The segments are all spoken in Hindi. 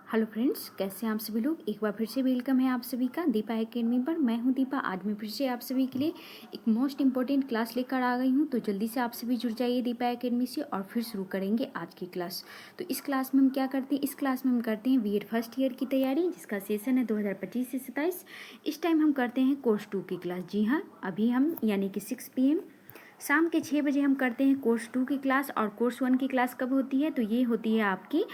हेलो फ्रेंड्स, कैसे हैं आप सभी लोग। एक बार फिर से वेलकम है आप सभी का दीपा एकेडमी पर। मैं हूं दीपा। आज मैं फिर से आप सभी के लिए एक मोस्ट इम्पोर्टेंट क्लास लेकर आ गई हूं। तो जल्दी से आप सभी जुड़ जाइए दीपा एकेडमी से और फिर शुरू करेंगे आज की क्लास। तो इस क्लास में हम क्या करते हैं, इस क्लास में हम करते हैं बीएड फर्स्ट ईयर की तैयारी, जिसका सेशन है 2025 से 27। इस टाइम हम करते हैं कोर्स 2 की क्लास। जी हाँ, अभी हम यानी कि 6 PM शाम के 6 बजे हम करते हैं कोर्स 2 की क्लास। और कोर्स 1 की क्लास कब होती है, तो ये होती है आपकी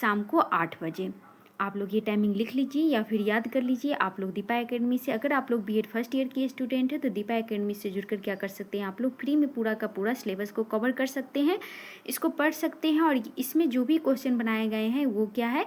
शाम को 8 बजे। आप लोग ये टाइमिंग लिख लीजिए या फिर याद कर लीजिए। आप लोग दीपा एकेडमी से, अगर आप लोग बीएड फर्स्ट ईयर के स्टूडेंट हैं तो दीपा एकेडमी से जुड़कर क्या कर सकते हैं, आप लोग फ्री में पूरा का पूरा सिलेबस को कवर कर सकते हैं, इसको पढ़ सकते हैं। और इसमें जो भी क्वेश्चन बनाए गए हैं वो क्या है,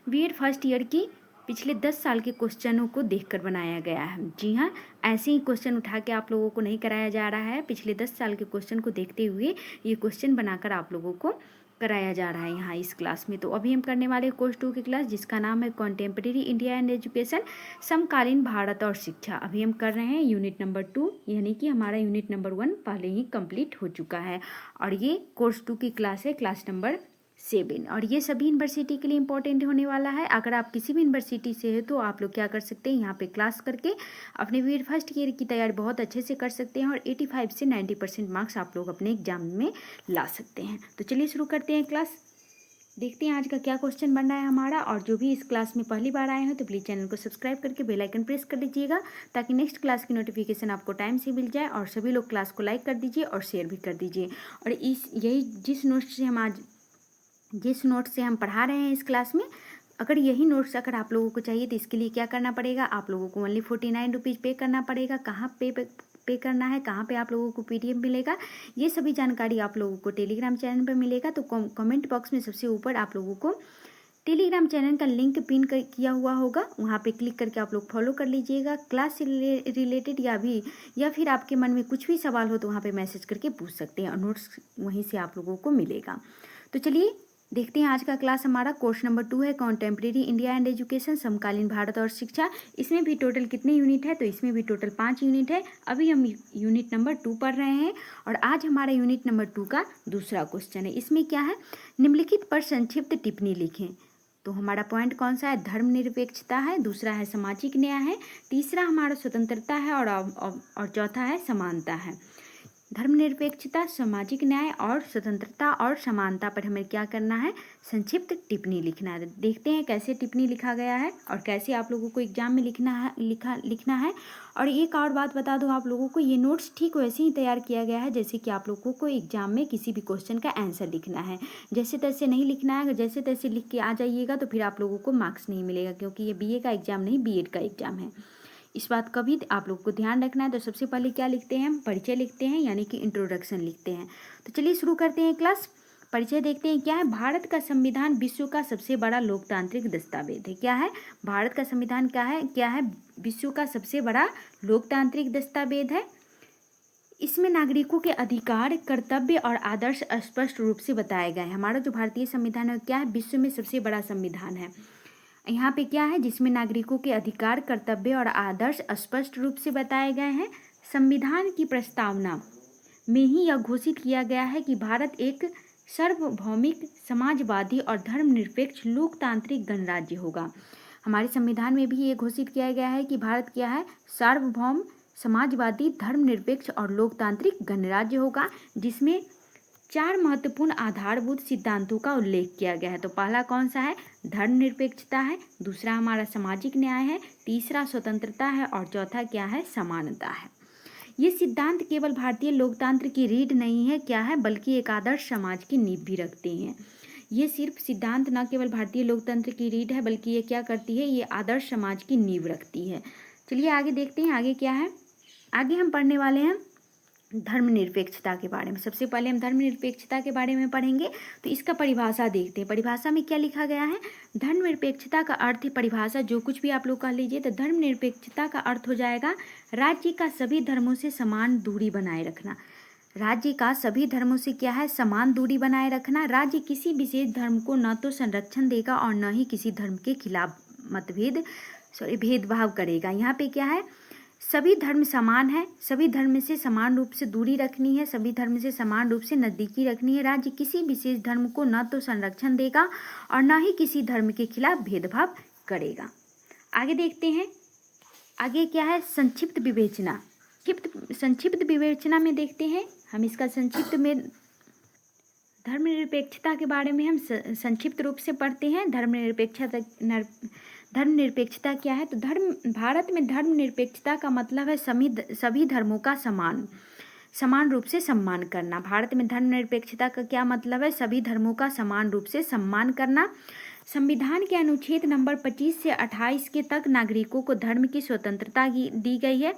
बीएड फर्स्ट ईयर की पिछले 10 साल के क्वेश्चनों को देखकर बनाया गया है। जी हाँ, ऐसे ही क्वेश्चन उठा के आप लोगों को नहीं कराया जा रहा है। पिछले 10 साल के क्वेश्चन को देखते हुए ये क्वेश्चन बनाकर आप लोगों को कराया जा रहा है यहाँ इस क्लास में। तो अभी हम करने वाले कोर्स 2 की क्लास, जिसका नाम है कॉन्टेम्परेरी इंडिया एंड एजुकेशन, समकालीन भारत और शिक्षा। अभी हम कर रहे हैं यूनिट नंबर 2, यानी कि हमारा यूनिट नंबर 1 पहले ही कंप्लीट हो चुका है। और ये कोर्स 2 की क्लास है, क्लास नंबर 7। और ये सभी यूनिवर्सिटी के लिए इंपॉर्टेंट होने वाला है। अगर आप किसी भी यूनिवर्सिटी से है तो आप लोग क्या कर सकते हैं, यहाँ पे क्लास करके अपने बीएड फर्स्ट ईयर की तैयारी बहुत अच्छे से कर सकते हैं और 85 से 90% मार्क्स आप लोग अपने एग्जाम में ला सकते हैं। तो चलिए शुरू करते हैं क्लास। देखते हैं आज का क्या क्वेश्चन बन रहा है हमारा। और जो भी इस क्लास में पहली बार आए हैं तो प्लीज़ चैनल को सब्सक्राइब करके बेल आइकन प्रेस कर दीजिएगा, ताकि नेक्स्ट क्लास की नोटिफिकेशन आपको टाइम से मिल जाए। और सभी लोग क्लास को लाइक कर दीजिए और शेयर भी कर दीजिए। और जिस नोट से हम पढ़ा रहे हैं इस क्लास में, अगर यही नोट्स अगर आप लोगों को चाहिए तो इसके लिए क्या करना पड़ेगा, आप लोगों को ओनली 49 रुपीज़ पे करना पड़ेगा। कहाँ पे करना है, कहाँ पे आप लोगों को PDF मिलेगा, ये सभी जानकारी आप लोगों को टेलीग्राम चैनल पर मिलेगा। तो कमेंट बॉक्स में सबसे ऊपर आप लोगों को टेलीग्राम चैनल का लिंक पिन किया हुआ होगा, वहाँ पे क्लिक करके आप लोग फॉलो कर लीजिएगा। क्लास से रिलेटेड या फिर आपके मन में कुछ भी सवाल हो तो वहाँ पे मैसेज करके पूछ सकते हैं और नोट्स वहीं से आप लोगों को मिलेगा। तो चलिए देखते हैं आज का क्लास। हमारा कोर्स नंबर 2 है कॉन्टेम्परेरी इंडिया एंड एजुकेशन, समकालीन भारत और शिक्षा। इसमें भी टोटल कितने यूनिट है, तो इसमें भी टोटल 5 यूनिट है। अभी हम यूनिट नंबर 2 पढ़ रहे हैं और आज हमारा यूनिट नंबर 2 का दूसरा क्वेश्चन है। इसमें क्या है, निम्नलिखित पर संक्षिप्त टिप्पणी लिखें। तो हमारा पॉइंट कौन सा है, धर्मनिरपेक्षता है, दूसरा है सामाजिक न्याय है, तीसरा हमारा स्वतंत्रता है और चौथा है समानता है। धर्मनिरपेक्षता, सामाजिक न्याय और स्वतंत्रता और समानता पर हमें क्या करना है, संक्षिप्त टिप्पणी लिखना है। देखते हैं कैसे टिप्पणी लिखा गया है और कैसे आप लोगों को एग्जाम में लिखना है। और एक और बात बता दूं आप लोगों को, ये नोट्स ठीक वैसे ही तैयार किया गया है जैसे कि आप लोगों को एग्जाम में किसी भी क्वेश्चन का आंसर लिखना है। जैसे तैसे नहीं लिखना है, जैसे तैसे लिख के आ जाइएगा तो फिर आप लोगों को मार्क्स नहीं मिलेगा, क्योंकि ये BA का एग्जाम नहीं, BED का एग्जाम है। इस बात का भी आप लोग को ध्यान रखना है। तो सबसे पहले क्या लिखते हैं, हम परिचय लिखते हैं, यानी कि इंट्रोडक्शन लिखते हैं। तो चलिए शुरू करते हैं क्लास। परिचय देखते हैं क्या है, भारत का संविधान विश्व का सबसे बड़ा लोकतांत्रिक दस्तावेज है। क्या है, भारत का संविधान क्या है, विश्व का सबसे बड़ा लोकतांत्रिक दस्तावेज है। इसमें नागरिकों के अधिकार, कर्तव्य और आदर्श स्पष्ट रूप से बताए गए हैं। हमारा जो भारतीय संविधान है क्या है, विश्व में सबसे बड़ा संविधान है। यहाँ पे क्या है, जिसमें नागरिकों के अधिकार, कर्तव्य और आदर्श स्पष्ट रूप से बताए गए हैं। संविधान की प्रस्तावना में ही यह घोषित किया गया है कि भारत एक सार्वभौमिक, समाजवादी और धर्मनिरपेक्ष लोकतांत्रिक गणराज्य होगा। हमारे संविधान में भी ये घोषित किया गया है कि भारत क्या है, सार्वभौम, समाजवादी, धर्मनिरपेक्ष और लोकतांत्रिक गणराज्य होगा, जिसमें 4 महत्वपूर्ण आधारभूत सिद्धांतों का उल्लेख किया गया है। तो पहला कौन सा है, धर्मनिरपेक्षता है, दूसरा हमारा सामाजिक न्याय है, तीसरा स्वतंत्रता है और चौथा क्या है, समानता है। ये सिद्धांत केवल भारतीय लोकतंत्र की रीढ़ नहीं है क्या है, बल्कि एक आदर्श समाज की नींव भी रखते हैं। ये सिर्फ सिद्धांत न केवल भारतीय लोकतंत्र की रीढ़ है, बल्कि ये क्या करती है, ये आदर्श समाज की नींव रखती है। चलिए आगे देखते हैं, आगे क्या है। आगे हम पढ़ने वाले हैं धर्मनिरपेक्षता के बारे में। सबसे पहले हम धर्मनिरपेक्षता के बारे में पढ़ेंगे। तो इसका परिभाषा देखते हैं। परिभाषा में क्या लिखा गया है, धर्मनिरपेक्षता का अर्थ, परिभाषा जो कुछ भी आप लोग कह लीजिए, तो धर्मनिरपेक्षता का अर्थ हो जाएगा राज्य का सभी धर्मों से समान दूरी बनाए रखना। राज्य का सभी धर्मों से क्या है, समान दूरी बनाए रखना। राज्य किसी विशेष धर्म को न तो संरक्षण देगा और न ही किसी धर्म के खिलाफ भेदभाव करेगा। यहाँ पे क्या है, सभी धर्म समान है, सभी धर्म से समान रूप से दूरी रखनी है, सभी धर्म से समान रूप से नज़दीकी रखनी है। राज्य किसी विशेष धर्म को न तो संरक्षण देगा और न ही किसी धर्म के खिलाफ भेदभाव करेगा। आगे देखते हैं, आगे क्या है, संक्षिप्त विवेचना। संक्षिप्त विवेचना में देखते हैं हम, इसका संक्षिप्त में धर्मनिरपेक्षता के बारे में हम संक्षिप्त रूप से पढ़ते हैं। धर्मनिरपेक्षता क्या है? तो भारत में धर्मनिरपेक्षता का मतलब है सभी धर्मों का समान रूप से सम्मान करना। भारत में धर्मनिरपेक्षता का क्या मतलब है? सभी धर्मों का समान रूप से सम्मान करना। संविधान के अनुच्छेद नंबर 25 से 28 के तक नागरिकों को धर्म की स्वतंत्रता दी गई है।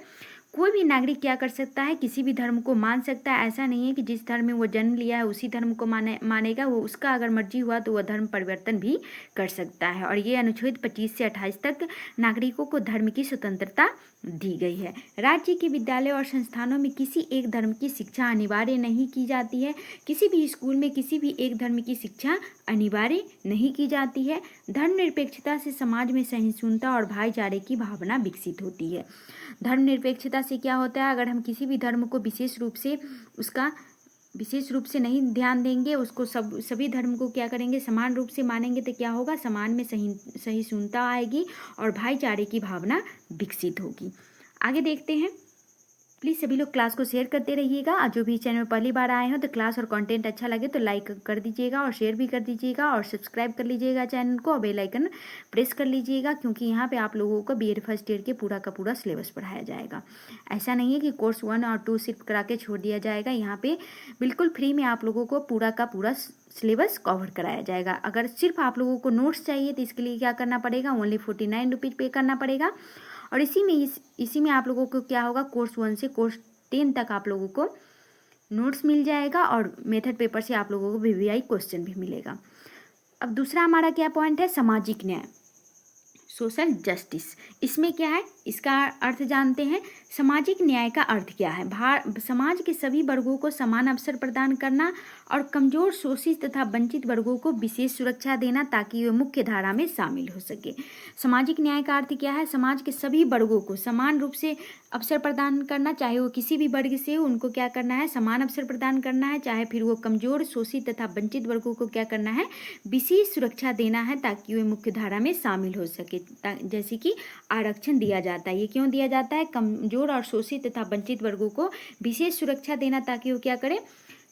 कोई भी नागरिक क्या कर सकता है? किसी भी धर्म को मान सकता है। ऐसा नहीं है कि जिस धर्म में वो जन्म लिया है उसी धर्म को मानेगा। वो उसका अगर मर्जी हुआ तो वह धर्म परिवर्तन भी कर सकता है। और ये अनुच्छेद 25 से 28 तक नागरिकों को धर्म की स्वतंत्रता दी गई है। राज्य के विद्यालय और संस्थानों में किसी एक धर्म की शिक्षा अनिवार्य नहीं की जाती है। किसी भी स्कूल में किसी भी एक धर्म की शिक्षा अनिवार्य नहीं की जाती है। धर्मनिरपेक्षता से समाज में सहिष्णुता और भाईचारे की भावना विकसित होती है। धर्मनिरपेक्षता से क्या होता है? अगर हम किसी भी धर्म को विशेष रूप से नहीं ध्यान देंगे, उसको सभी धर्म को क्या करेंगे? समान रूप से मानेंगे, तो क्या होगा? समाज में सहिष्णुता आएगी और भाईचारे की भावना विकसित होगी। आगे देखते हैं। प्लीज़ सभी लोग क्लास को शेयर करते रहिएगा। और जो भी चैनल में पहली बार आए हो तो क्लास और कंटेंट अच्छा लगे तो लाइक कर दीजिएगा और शेयर भी कर दीजिएगा और सब्सक्राइब कर लीजिएगा चैनल को और बेल आइकन प्रेस कर लीजिएगा, क्योंकि यहाँ पे आप लोगों को बीएड फर्स्ट ईयर के पूरा का पूरा सिलेबस पढ़ाया जाएगा। ऐसा नहीं है कि कोर्स 1 और 2 सिर्फ करा के छोड़ दिया जाएगा। यहाँ पे बिल्कुल फ्री में आप लोगों को पूरा का पूरा सिलेबस कवर कराया जाएगा। अगर सिर्फ आप लोगों को नोट्स चाहिए तो इसके लिए क्या करना पड़ेगा? ओनली 49 रुपीज़ पे करना पड़ेगा। और इसी में आप लोगों को क्या होगा? कोर्स 1 से कोर्स 10 तक आप लोगों को नोट्स मिल जाएगा और मेथड पेपर से आप लोगों को वीवीआई क्वेश्चन भी मिलेगा। अब दूसरा हमारा क्या पॉइंट है? सामाजिक न्याय, सोशल जस्टिस। इसमें क्या है? इसका अर्थ जानते हैं। सामाजिक न्याय का अर्थ क्या है? समाज के सभी वर्गों को समान अवसर प्रदान करना और कमजोर, शोषित तथा वंचित वर्गों को विशेष सुरक्षा देना ताकि वे मुख्य धारा में शामिल हो सके। सामाजिक न्याय का अर्थ क्या है? समाज के सभी वर्गों को समान रूप से अवसर प्रदान करना, चाहे वो किसी भी वर्ग से हो, उनको क्या करना है? समान अवसर प्रदान करना है। चाहे फिर वो कमजोर, शोषित तथा वंचित वर्गों को क्या करना है? विशेष सुरक्षा देना है ताकि वे मुख्य धारा में शामिल हो सके। जैसे कि आरक्षण दिया जाता है। ये क्यों दिया जाता है? कमजोर और शोषित तथा वंचित वर्गों को विशेष सुरक्षा देना ताकि वो क्या करें?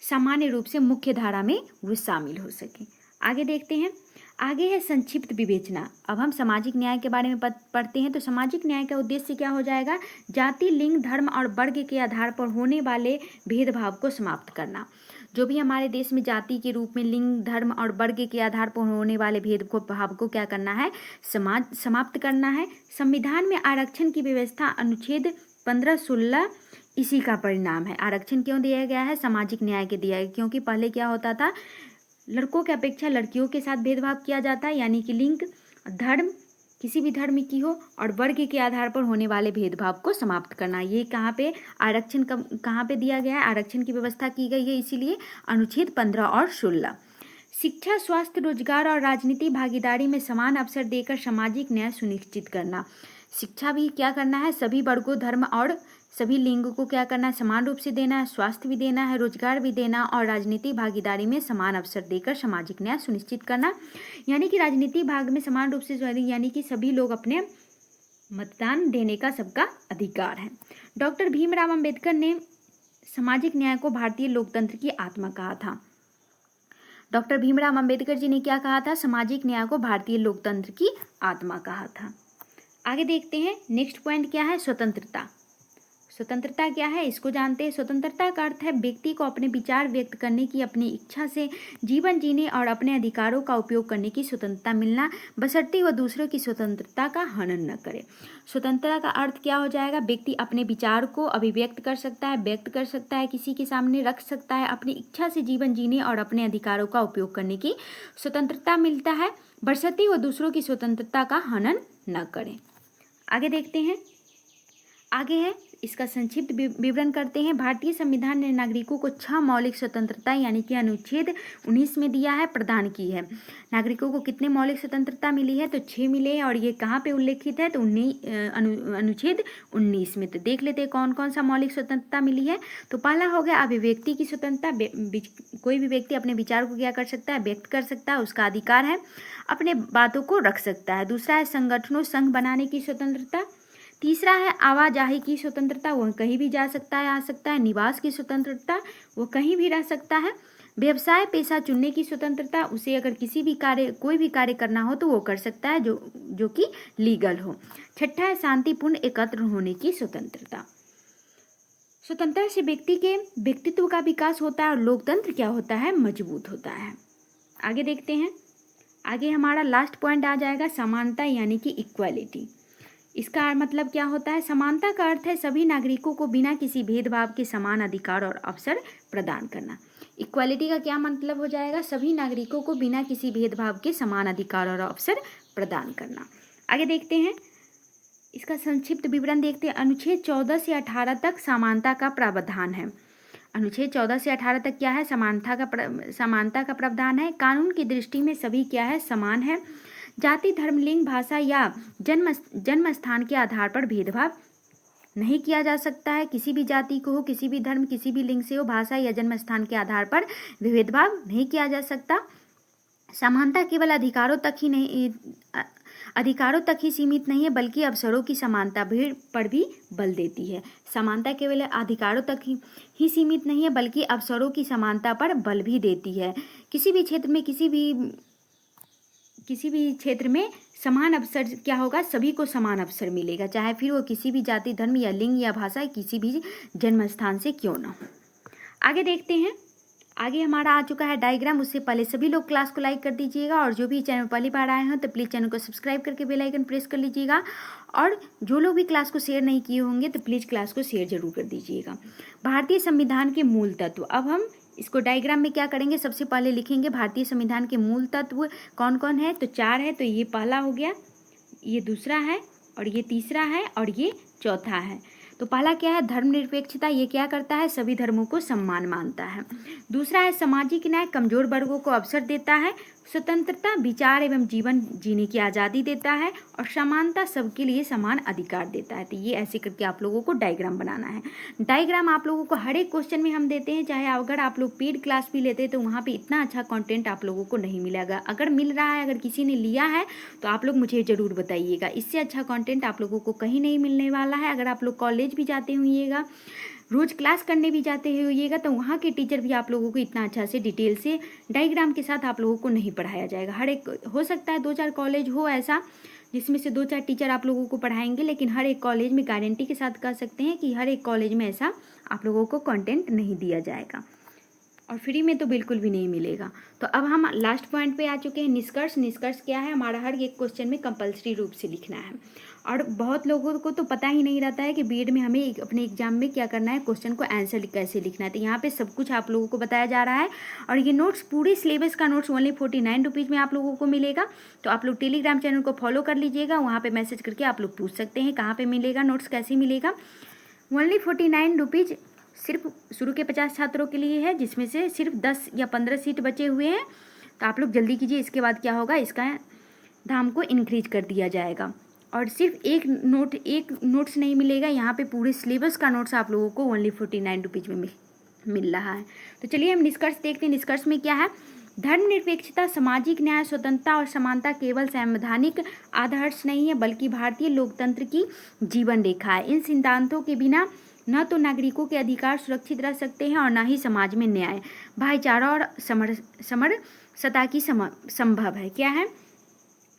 सामान्य रूप से मुख्य धारा में वो शामिल हो सके। आगे देखते हैं। आगे है संक्षिप्त विवेचना। अब हम सामाजिक न्याय के बारे में पढ़ते हैं। तो सामाजिक न्याय का उद्देश्य क्या हो जाएगा? जाति, लिंग, धर्म और वर्ग के आधार पर होने वाले भेदभाव को समाप्त करना। जो भी हमारे देश में जाति के रूप में लिंग, धर्म और वर्ग के आधार पर होने वाले भेदभाव को क्या करना है? समाप्त करना है। संविधान में आरक्षण की व्यवस्था अनुच्छेद 15-16 इसी का परिणाम है। आरक्षण क्यों दिया गया है? सामाजिक न्याय के दिया गया, क्योंकि पहले क्या होता था? लड़कों की अपेक्षा लड़कियों के साथ भेदभाव किया जाता है, यानी कि लिंग, धर्म, किसी भी धर्म की हो, और वर्ग के आधार पर होने वाले भेदभाव को समाप्त करना। ये कहाँ पे आरक्षण कहाँ पे दिया गया है? आरक्षण की व्यवस्था की गई है, इसीलिए अनुच्छेद 15 और 16। शिक्षा, स्वास्थ्य, रोजगार और राजनीति भागीदारी में समान अवसर देकर सामाजिक न्याय सुनिश्चित करना। शिक्षा भी क्या करना है? सभी वर्गों, धर्म और सभी लिंग को क्या करना है? समान रूप से देना है। स्वास्थ्य भी देना है, रोजगार भी देना और राजनीतिक भागीदारी में समान अवसर देकर सामाजिक न्याय सुनिश्चित करना। यानी कि राजनीतिक भाग में समान रूप से, यानी कि सभी लोग अपने मतदान देने का सबका अधिकार है। डॉक्टर भीमराव अंबेडकर ने सामाजिक न्याय को भारतीय लोकतंत्र की आत्मा कहा था। डॉक्टर भीमराव अंबेडकर जी ने क्या कहा था? सामाजिक न्याय को भारतीय लोकतंत्र की आत्मा कहा था। आगे देखते हैं। नेक्स्ट पॉइंट क्या है? स्वतंत्रता। स्वतंत्रता क्या है? इसको जानते हैं। स्वतंत्रता का अर्थ है व्यक्ति को अपने विचार व्यक्त करने की, अपनी इच्छा से जीवन जीने और अपने अधिकारों का उपयोग करने की स्वतंत्रता मिलना, बशर्ते वह दूसरों की स्वतंत्रता का हनन न करे। स्वतंत्रता का अर्थ क्या हो जाएगा? व्यक्ति अपने विचार को अभिव्यक्त कर सकता है, व्यक्त कर सकता है, किसी के सामने रख सकता है, अपनी इच्छा से जीवन जीने और अपने अधिकारों का उपयोग करने की स्वतंत्रता मिलता है, बशर्ते वह दूसरों की स्वतंत्रता का हनन न करे। आगे देखते हैं। आगे है इसका संक्षिप्त विवरण करते हैं। भारतीय संविधान ने नागरिकों को 6 मौलिक स्वतंत्रता यानी कि अनुच्छेद 19 में दिया है, प्रदान की है। नागरिकों को कितने मौलिक स्वतंत्रता मिली है? तो 6 मिले हैं। और ये कहाँ पे उल्लेखित है? तो अनुच्छेद 19 में। तो देख लेते हैं कौन कौन सा मौलिक स्वतंत्रता मिली है। तो पहला हो गया अभिव्यक्ति की स्वतंत्रता। कोई भी व्यक्ति अपने विचार को क्या कर सकता है? व्यक्त कर सकता है, उसका अधिकार है। अपने बातों को रख सकता है। दूसरा है संगठनों संघ बनाने की स्वतंत्रता। तीसरा है आवाजाही की स्वतंत्रता, वो कहीं भी जा सकता है, आ सकता है। निवास की स्वतंत्रता, वो कहीं भी रह सकता है। व्यवसाय पेशा चुनने की स्वतंत्रता, उसे अगर कोई भी कार्य करना हो तो वो कर सकता है जो कि लीगल हो। छठा है शांतिपूर्ण एकत्र होने की स्वतंत्रता। स्वतंत्रता से व्यक्ति के व्यक्तित्व का विकास होता है और लोकतंत्र क्या होता है? मजबूत होता है। आगे देखते हैं। आगे हमारा लास्ट पॉइंट आ जाएगा समानता यानी कि इक्वालिटी। इसका मतलब क्या होता है? समानता का अर्थ है सभी नागरिकों को बिना किसी भेदभाव के समान अधिकार और अवसर प्रदान करना। इक्वालिटी का क्या मतलब हो जाएगा? सभी नागरिकों को बिना किसी भेदभाव के समान अधिकार और अवसर प्रदान करना। आगे देखते हैं। इसका संक्षिप्त विवरण देखते हैं। अनुच्छेद 14 से 18 तक समानता का प्रावधान है। अनुच्छेद 14 से 18 तक क्या है? समानता का प्रावधान है। कानून की दृष्टि में सभी क्या है? समान है। जाति, धर्म, लिंग, भाषा या जन्म स्थान के आधार पर भेदभाव नहीं किया जा सकता है। किसी भी जाति को हो, किसी भी धर्म, किसी भी लिंग से हो, भाषा या जन्म स्थान के आधार पर भेदभाव नहीं किया जा सकता। समानता केवल अधिकारों तक ही सीमित नहीं है, बल्कि अवसरों की समानता पर भी बल देती है। समानता केवल अधिकारों तक ही सीमित नहीं है, बल्कि अवसरों की समानता पर बल भी देती है। किसी भी क्षेत्र में समान अवसर क्या होगा? सभी को समान अवसर मिलेगा, चाहे फिर वो किसी भी जाति, धर्म या लिंग या भाषा, किसी भी जन्म स्थान से क्यों ना हो। आगे देखते हैं। आगे हमारा आ चुका है डायग्राम। उससे पहले सभी लोग क्लास को लाइक कर दीजिएगा और जो भी चैनल पहली बार आए हैं तो प्लीज़ चैनल को सब्सक्राइब करके बेल आइकन प्रेस कर लीजिएगा। और जो लोग भी क्लास को शेयर नहीं किए होंगे तो प्लीज़ क्लास को शेयर जरूर कर दीजिएगा। भारतीय संविधान के मूल तत्व। अब हम इसको डायग्राम में क्या करेंगे? सबसे पहले लिखेंगे भारतीय संविधान के मूल तत्व कौन कौन है। तो 4 है। तो ये पहला हो गया, ये दूसरा है, और ये तीसरा है, और ये चौथा है। तो पहला क्या है? धर्मनिरपेक्षता। ये क्या करता है? सभी धर्मों को सम्मान मानता है। दूसरा है सामाजिक न्याय, कमजोर वर्गों को अवसर देता है। स्वतंत्रता, विचार एवं जीवन जीने की आज़ादी देता है। और समानता, सबके लिए समान अधिकार देता है। तो ये ऐसे करके आप लोगों को डायग्राम बनाना है। डायग्राम आप लोगों को हर एक क्वेश्चन में हम देते हैं, चाहे अगर आप लोग पेड क्लास भी लेते हैं तो वहाँ पे इतना अच्छा कंटेंट आप लोगों को नहीं मिलेगा। अगर मिल रहा है, अगर किसी ने लिया है तो आप लोग मुझे ज़रूर बताइएगा। इससे अच्छा कंटेंट आप लोगों को कहीं नहीं मिलने वाला है। अगर आप लोग कॉलेज भी जाते होइएगा, रोज़ क्लास करने भी जाते होइएगा, तो वहाँ के टीचर भी आप लोगों को इतना अच्छा से डिटेल से डायग्राम के साथ आप लोगों को नहीं पढ़ाया जाएगा। हर एक हो सकता है 2-4 कॉलेज हो ऐसा जिसमें से 2-4 टीचर आप लोगों को पढ़ाएंगे, लेकिन हर एक कॉलेज में गारंटी के साथ कह सकते हैं कि हर एक कॉलेज में ऐसा आप लोगों को कंटेंट नहीं दिया जाएगा, और फ्री में तो बिल्कुल भी नहीं मिलेगा। तो अब हम लास्ट पॉइंट पे आ चुके हैं, निष्कर्ष। निष्कर्ष क्या है? हमारा हर एक क्वेश्चन में कंपलसरी रूप से लिखना है। और बहुत लोगों को तो पता ही नहीं रहता है कि बीएड में हमें अपने एग्जाम में क्या करना है, क्वेश्चन को आंसर कैसे लिखना है। तो यहाँ पे सब कुछ आप लोगों को बताया जा रहा है। और ये नोट्स, पूरे सिलेबस का नोट्स ओनली 49 रुपीज़ में आप लोगों को मिलेगा। तो आप लोग टेलीग्राम चैनल को फॉलो कर लीजिएगा, वहाँ पर मैसेज करके आप लोग पूछ सकते हैं कहाँ पर मिलेगा, नोट्स कैसे मिलेगा। ओनली 49 रुपीज़ सिर्फ शुरू के 50 छात्रों के लिए है, जिसमें से सिर्फ 10 या 15 सीट बचे हुए हैं। तो आप लोग जल्दी कीजिए, इसके बाद क्या होगा, इसका दाम को इंक्रीज कर दिया जाएगा। और सिर्फ एक नोट्स नहीं मिलेगा, यहाँ पे पूरे सिलेबस का नोट्स आप लोगों को ओनली 49 रुपीज़ में मिल रहा है। तो चलिए हम निष्कर्ष देखते हैं। निष्कर्ष में क्या है? धर्मनिरपेक्षता, सामाजिक न्याय, स्वतंत्रता और समानता केवल संवैधानिक आदर्श नहीं है, बल्कि भारतीय लोकतंत्र की जीवन रेखा है। इन सिद्धांतों के बिना न तो नागरिकों के अधिकार सुरक्षित रह सकते हैं और न ही समाज में न्याय, भाईचारा और समरसता की संभव है। क्या है?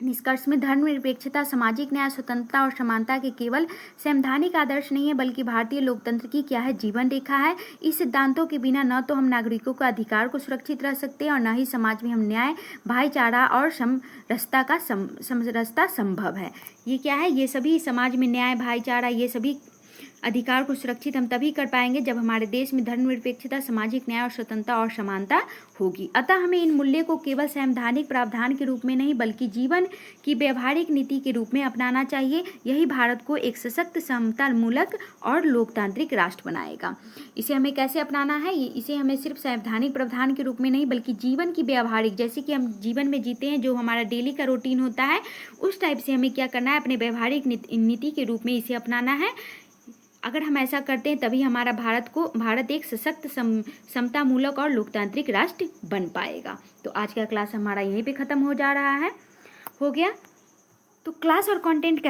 निष्कर्ष में धर्मनिरपेक्षता, सामाजिक न्याय, स्वतंत्रता और समानता के केवल संवैधानिक आदर्श नहीं है, बल्कि भारतीय लोकतंत्र की क्या है, जीवन रेखा है। इस सिद्धांतों के बिना न तो हम नागरिकों का अधिकार को सुरक्षित रह सकते हैं और न ही समाज में हम न्याय, भाईचारा और समरसता संभव है। ये क्या है? ये सभी समाज में न्याय, भाईचारा, ये सभी अधिकार को सुरक्षित हम तभी कर पाएंगे जब हमारे देश में धर्मनिरपेक्षता, सामाजिक न्याय और स्वतंत्रता और समानता होगी। अतः हमें इन मूल्यों को केवल संवैधानिक प्रावधान के रूप में नहीं बल्कि जीवन की व्यवहारिक नीति के रूप में अपनाना चाहिए। यही भारत को एक सशक्त, समतामूलक और लोकतांत्रिक राष्ट्र बनाएगा। इसे हमें कैसे अपनाना है? इसे हमें सिर्फ संवैधानिक प्रावधान के रूप में नहीं बल्कि जीवन की व्यवहारिक, जैसे कि हम जीवन में जीते हैं, जो हमारा डेली का रूटीन होता है, उस टाइप से हमें क्या करना है? अपने व्यवहारिक नीति के रूप में इसे अपनाना है। अगर हम ऐसा करते हैं तभी हमारा भारत एक सशक्त, समतामूलक और लोकतांत्रिक राष्ट्र बन पाएगा। तो आज का क्लास हमारा यहीं पे ख़त्म हो जा रहा है, हो गया। तो क्लास और कंटेंट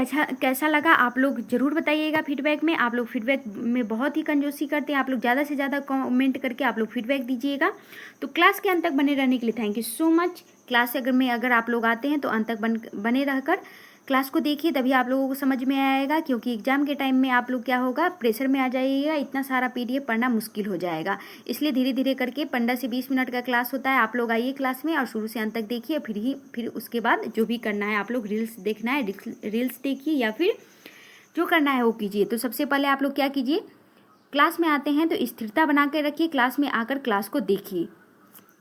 कैसा लगा आप लोग ज़रूर बताइएगा फीडबैक में। आप लोग फीडबैक में बहुत ही कंजूसी करते हैं, आप लोग ज़्यादा से ज़्यादा कमेंट करके आप लोग फीडबैक दीजिएगा। तो क्लास के अंत तक बने रहने के लिए thank you so much. Class अगर आप लोग आते हैं तो अंत तक बने रहकर क्लास को देखिए, तभी आप लोगों को समझ में आएगा। क्योंकि एग्जाम के टाइम में आप लोग क्या होगा, प्रेशर में आ जाइएगा, इतना सारा पीडीएफ पढ़ना मुश्किल हो जाएगा। इसलिए धीरे धीरे करके 15 से 20 मिनट का क्लास होता है। आप लोग आइए क्लास में और शुरू से अंत तक देखिए। फिर उसके बाद जो भी करना है, आप लोग रील्स देखना है, रील्स देखिए या फिर जो करना है वो कीजिए। तो सबसे पहले आप लोग क्या कीजिए, क्लास में आते हैं तो स्थिरता बना के रखिए, क्लास में आकर क्लास को देखिए।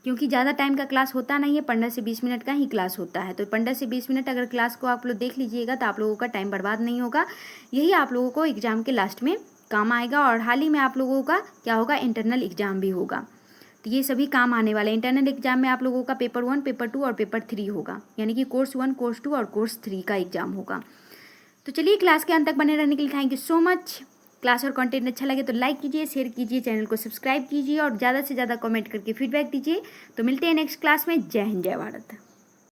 क्योंकि ज़्यादा टाइम का क्लास होता नहीं है, 15 से 20 मिनट का ही क्लास होता है। तो 15 से 20 मिनट अगर क्लास को आप लोग देख लीजिएगा तो आप लोगों का टाइम बर्बाद नहीं होगा। यही आप लोगों को एग्ज़ाम के लास्ट में काम आएगा। और हाल ही में आप लोगों का क्या होगा, इंटरनल एग्ज़ाम भी होगा। तो ये सभी काम आने वाले। इंटरनल एग्ज़ाम में आप लोगों का पेपर 1, पेपर 2 और पेपर 3 होगा, यानी कि कोर्स 1, कोर्स 2 और कोर्स 3 का एग्ज़ाम होगा। तो चलिए, क्लास के अंत तक बने रहने के लिए thank you so much. Class और कंटेंट अच्छा लगे तो लाइक कीजिए, शेयर कीजिए, चैनल को सब्सक्राइब कीजिए और ज़्यादा से ज़्यादा कमेंट करके फीडबैक दीजिए। तो मिलते हैं नेक्स्ट क्लास में। जय हिंद, जय भारत।